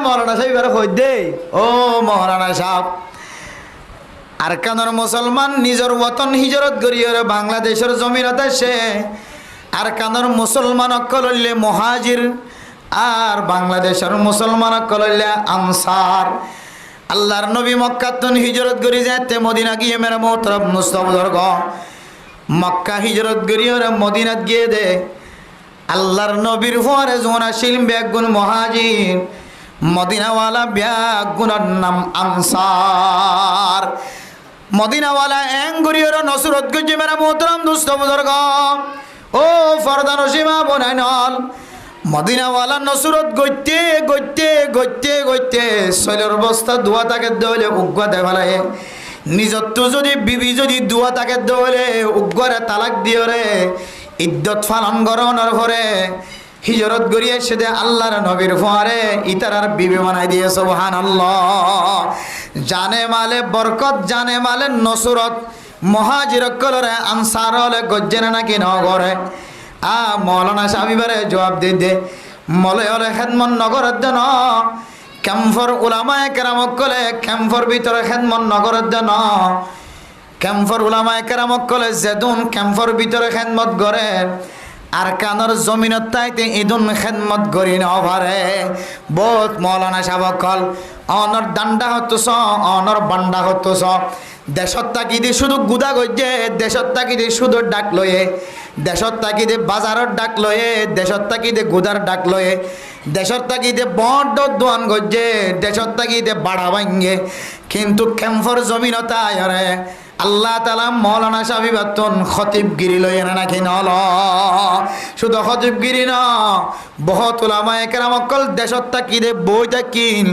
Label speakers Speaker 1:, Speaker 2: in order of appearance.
Speaker 1: মৌলানা সাহেব এবার কই দে ও মৌলানা সাহেব আর কানোর মুসলমান নিজের ওতন হিজরত করিয়ে বাংলাদেশের জমিনত আসে আর কানোর মুসলমান কললে মুহাজির আর বাংলাদেশের মুসলমান কললে আনসার আল্লাহর নবী মক্কাতুন হিজরত করি যাতে মদিনা গিয়ে মেরা মোহতরম মুস্তাফাদর্গ মক্কা হিজরত করিয়ে মদিনাত গিয়ে দে আল্লাহর নবীর পরে জোনা শিলম বেগুন মুহাজির মদিনাওয়ালা বেগুনের নাম আনসার মদিনাওয়ালা এঙ্গুরিয়র নসরত গজে মেরা মোহতরম মুস্তাফাদর্গ ও ফরদান সীমা বনাইনল মদিনাওয়ালা নসরত গইতে গইতে গইতে গইতে শৈলের অবস্থা দুয়া তাকে দলে উগ্র দেখালায় নিজত্ব যদি বিবি যদি দুয়া তাকে দলে উগ্রে তালাক দিও রে ইদ্যত ফালন গরনের পরে হিজরত গড়িয়ে সেদে আল্লাহর নবীর ফোয়ারে ইতারার বিবি বানাই দিয়ে সুবহানাল্লাহ জানে মালে বরকত জানে মালে নসরত মুহাজির কলরে আনসার হলে গজ্জেনা নাকি নগরে মৌলানা সাহেবের জবাব দে মলয় হলে খেদমত নগরের জন্য ক্যাম্পর উলামায়ে কেরামক কলে ক্যাম্পর ভিতরে খেদমত নগরের জন্য ক্যাম্পর উলামায়ে কেরামক কলে যেদুন ক্যাম্পর ভিতরে খেদমত করে আর কানোর জমিনত তাইতে ইদুন খেদমত করি নভারে বহুত মৌলানা সাহেব কল অনর ডান্ডা হতস অনর বান্ডা হতস দেশত তাকিদে শুধু গুদা গজ্জে দেশত তাকিদে শুধু ডাক লয়ে দেশত তাকিদে বাজারত ডাক লয়ে দেশত তাকিদে গুদার ডাক লয়ে দেশত তাকিদে বড় দোয়ান গজ্জে দেশত তাকিদে বাড়া ভাঙ্গে কিন্তু ক্যাম্পর জমিনতা আরে আল্লাহ তাআলা মৌলানা সাহেবাতন খতিবগিরি লয়ে না নাকি নল শুধু খতিবগিরি না বহুত উলামায়ে কেরাম কল দেশত তাকিদে বই তাকিন